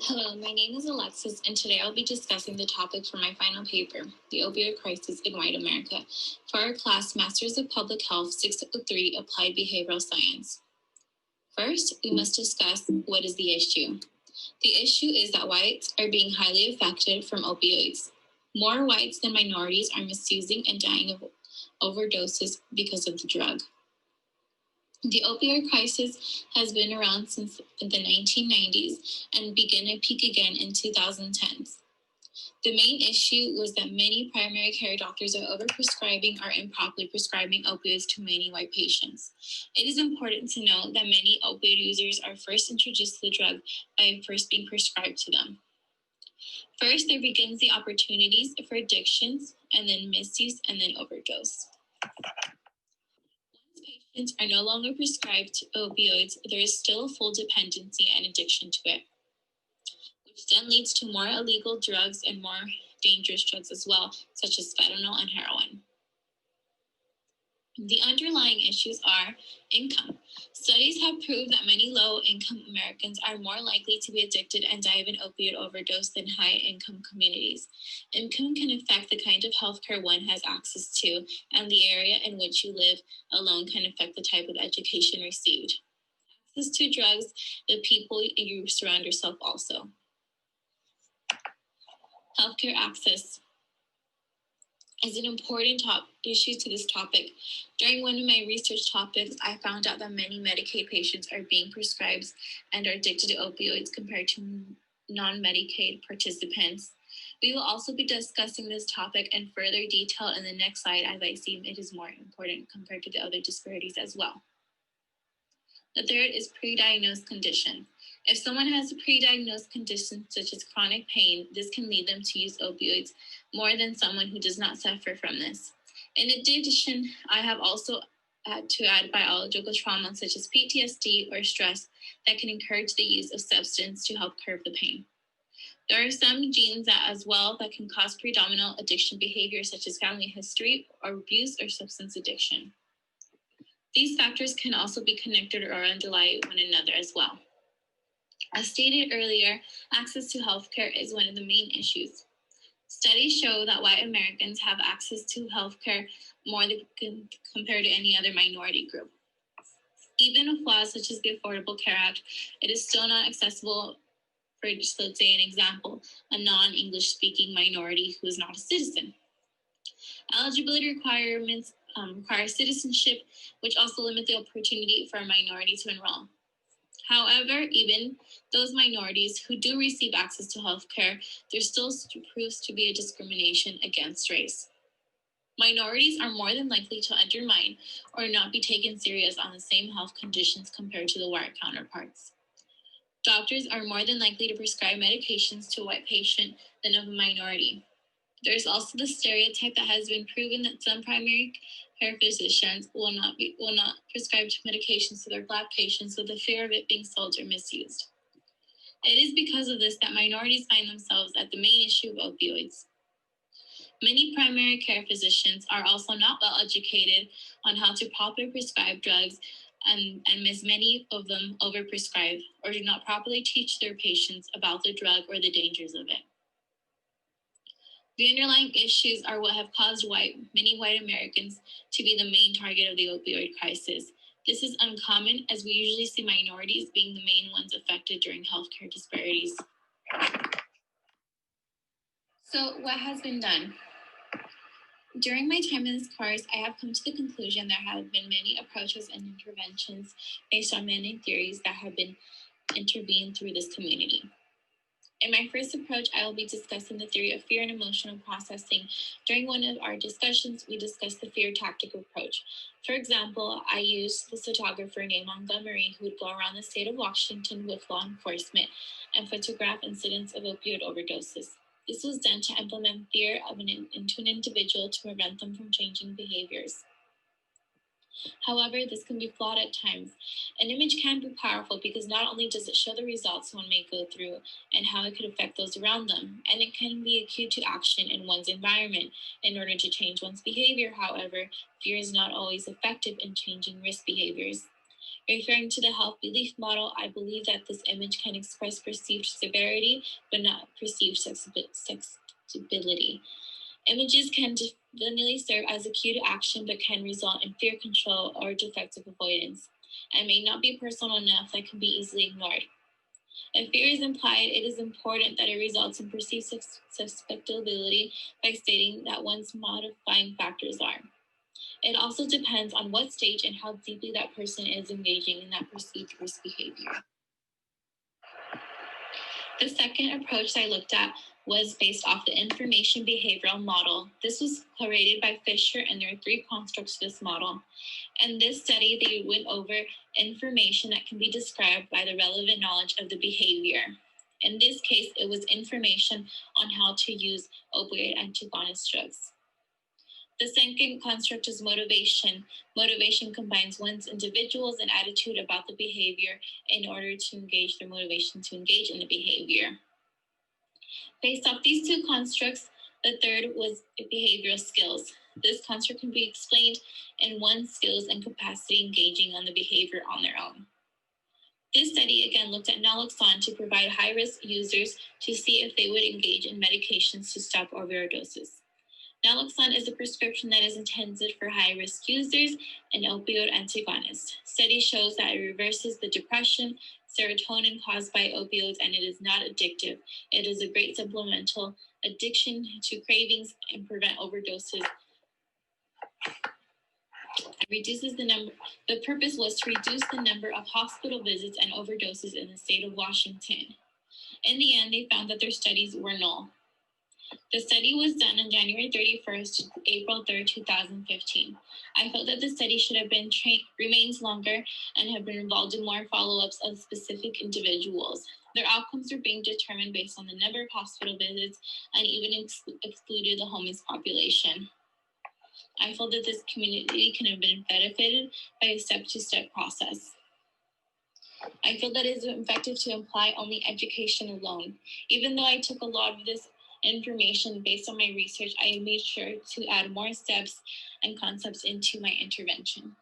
Hello, my name is Alexis, and today I'll be discussing the topic for my final paper, the opioid crisis in white America, for our class Masters of Public Health 603 Applied Behavioral Science. First, we must discuss what is the issue. The issue is that whites are being highly affected from opioids. More whites than minorities are misusing and dying of overdoses because of the drug. The opioid crisis has been around since the 1990s and began to peak again in 2010s. The main issue was that many primary care doctors are overprescribing or improperly prescribing opioids to many white patients. It is important to note that many opioid users are first introduced to the drug by first being prescribed to them. First, there begins the opportunities for addictions, and then misuse, and then overdose. Patients are no longer prescribed opioids, there is still full dependency and addiction to it, which then leads to more illegal drugs and more dangerous drugs as well, such as fentanyl and heroin. The underlying issues are income. Studies have proved that many low-income Americans are more likely to be addicted and die of an opioid overdose than high-income communities. Income can affect the kind of healthcare one has access to, and the area in which you live alone can affect the type of education received. Access to drugs, the people you surround yourself also. Healthcare access is an important issue to this topic. During one of my research topics, I found out that many Medicaid patients are being prescribed and are addicted to opioids compared to non-Medicaid participants. We will also be discussing this topic in further detail in the next slide, as I see it is more important compared to the other disparities as well. The third is pre-diagnosed condition. If someone has a pre-diagnosed condition such as chronic pain, this can lead them to use opioids more than someone who does not suffer from this. In addition, I have also had to add biological trauma such as PTSD or stress that can encourage the use of substance to help curb the pain. There are some genes that as well that can cause predominant addiction behavior such as family history or abuse or substance addiction. These factors can also be connected or underlie one another as well. As stated earlier, access to healthcare is one of the main issues. Studies show that white Americans have access to healthcare more than compared to any other minority group. Even with laws such as the Affordable Care Act, it is still not accessible for, just let's say an example, a non-English speaking minority who is not a citizen. Eligibility requirements require citizenship, which also limit the opportunity for a minority to enroll. However, even those minorities who do receive access to healthcare, there still proves to be a discrimination against race. Minorities are more than likely to undermine or not be taken serious on the same health conditions compared to the white counterparts. Doctors are more than likely to prescribe medications to a white patient than of a minority. There's also the stereotype that has been proven that some primary care physicians will not prescribe medications to their Black patients with the fear of it being sold or misused. It is because of this that minorities find themselves at the main issue of opioids. Many primary care physicians are also not well educated on how to properly prescribe drugs, and many of them overprescribe or do not properly teach their patients about the drug or the dangers of it. The underlying issues are what have caused many white Americans to be the main target of the opioid crisis. This is uncommon, as we usually see minorities being the main ones affected during healthcare disparities. So, what has been done? During my time in this course, I have come to the conclusion there have been many approaches and interventions based on many theories that have been intervened through this community. In my first approach, I will be discussing the theory of fear and emotional processing. During one of our discussions, we discussed the fear tactic approach. For example, I used this photographer named Montgomery who would go around the state of Washington with law enforcement and photograph incidents of opioid overdoses. This was done to implement fear into an individual to prevent them from changing behaviors. However, this can be flawed at times. An image can be powerful because not only does it show the results one may go through and how it could affect those around them, and it can be a cue to action in one's environment in order to change one's behavior. However, fear is not always effective in changing risk behaviors. Referring to the health belief model, I believe that this image can express perceived severity, but not perceived sexability. Images can definitely serve as a cue to action, but can result in fear control or defective avoidance, and may not be personal enough that can be easily ignored. If fear is implied, it is important that it results in perceived susceptibility by stating that one's modifying factors are. It also depends on what stage and how deeply that person is engaging in that perceived risk behavior. The second approach I looked at was based off the information behavioral model. This was created by Fisher, and there are 3 constructs to this model. In this study, they went over information that can be described by the relevant knowledge of the behavior. In this case, it was information on how to use opioid antagonist drugs. The second construct is motivation. Motivation combines one's individuals and attitude about the behavior in order to engage their motivation to engage in the behavior. Based off these 2 constructs, the third was behavioral skills. This construct can be explained in one's skills and capacity engaging on the behavior on their own. This study again looked at naloxone to provide high-risk users to see if they would engage in medications to stop overdoses. Naloxone is a prescription that is intended for high-risk users, an opioid antagonist. Study shows that it reverses the depression, serotonin caused by opioids, and it is not addictive. It is a great supplemental addiction to cravings and prevent overdoses. It reduces the number. The purpose was to reduce the number of hospital visits and overdoses in the state of Washington. In the end, they found that their studies were null. The study was done on January 31st to April 3rd, 2015. I felt that the study should have been remains longer and have been involved in more follow-ups of specific individuals. Their outcomes are being determined based on the number of hospital visits and even excluded the homeless population. I feel that this community can have been benefited by a step-to-step process. I feel that it is effective to imply only education alone. Even though I took a lot of this information based on my research, I made sure to add more steps and concepts into my intervention.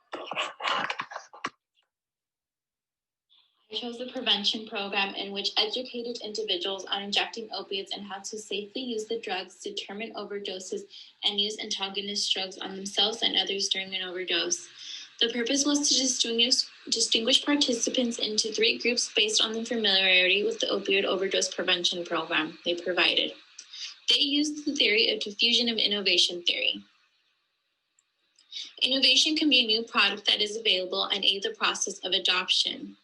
I chose the prevention program in which educated individuals on injecting opiates and how to safely use the drugs, determine overdoses, and use antagonist drugs on themselves and others during an overdose. The purpose was to distinguish participants into 3 groups based on their familiarity with the opioid overdose prevention program they provided. They used the theory of diffusion of innovation theory. Innovation can be a new product that is available and aid the process of adoption.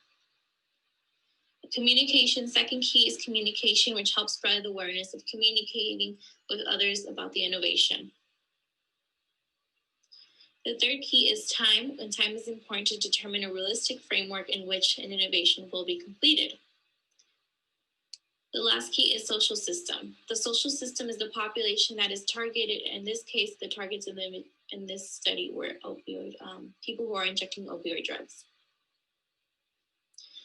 Communication, second key is communication, which helps spread awareness of communicating with others about the innovation. The third key is time, and time is important to determine a realistic framework in which an innovation will be completed. The last key is social system. The social system is the population that is targeted. In this case, the targets in this study were people who are injecting opioid drugs.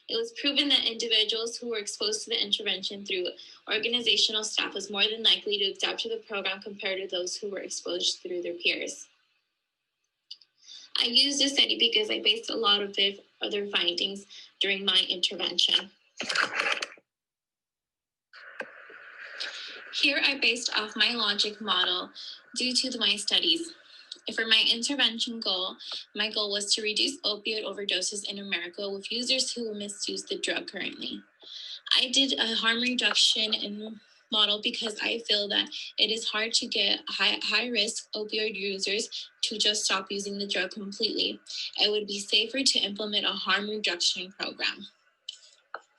It was proven that individuals who were exposed to the intervention through organizational staff was more than likely to adapt to the program compared to those who were exposed through their peers. I used this study because I based a lot of other findings during my intervention. Here I based off my logic model due to my studies. For my intervention goal, my goal was to reduce opioid overdoses in America with users who misuse the drug currently. I did a harm reduction in model because I feel that it is hard to get high-risk opioid users to just stop using the drug completely. It would be safer to implement a harm reduction program.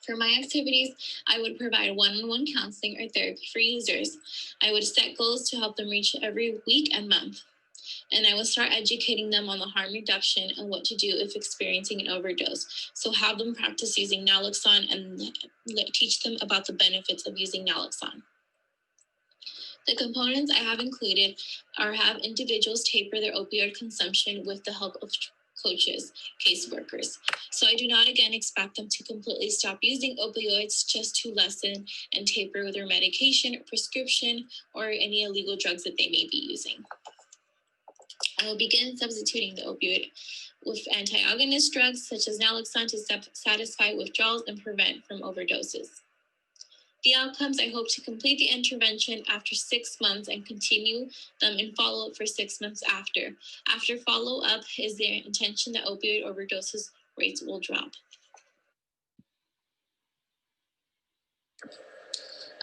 For my activities, I would provide one-on-one counseling or therapy for users. I would set goals to help them reach every week and month. And I would start educating them on the harm reduction and what to do if experiencing an overdose. So have them practice using naloxone and teach them about the benefits of using naloxone. The components I have included are have individuals taper their opioid consumption with the help of coaches, caseworkers. So I do not again expect them to completely stop using opioids, just to lessen and taper their medication or prescription or any illegal drugs that they may be using. I will begin substituting the opioid with antagonist drugs such as naloxone to satisfy withdrawals and prevent from overdoses. The outcomes, I hope to complete the intervention after 6 months and continue them in follow-up for 6 months after. After follow-up, is their intention that opioid overdoses rates will drop.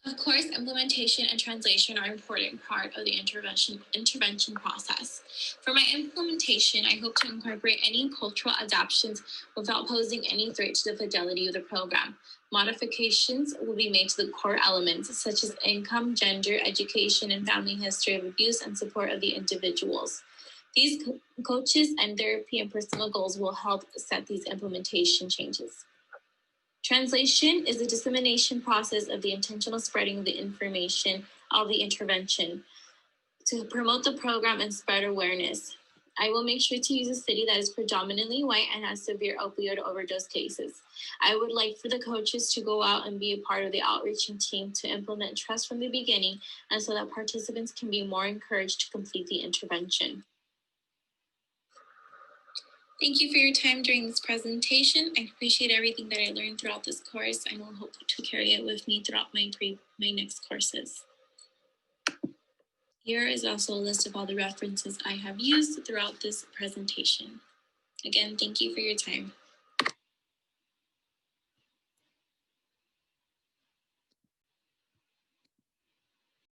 Of course, implementation and translation are an important part of the intervention process. For my implementation, I hope to incorporate any cultural adaptations without posing any threat to the fidelity of the program. Modifications will be made to the core elements, such as income, gender, education, and family history of abuse and support of the individuals. These coaches and therapy and personal goals will help set these implementation changes. Translation is the dissemination process of the intentional spreading of the information of the intervention to promote the program and spread awareness. I will make sure to use a city that is predominantly white and has severe opioid overdose cases. I would like for the coaches to go out and be a part of the outreaching team to implement trust from the beginning, and so that participants can be more encouraged to complete the intervention. Thank you for your time during this presentation. I appreciate everything that I learned throughout this course, and will hope to carry it with me throughout my next courses. Here is also a list of all the references I have used throughout this presentation. Again, thank you for your time.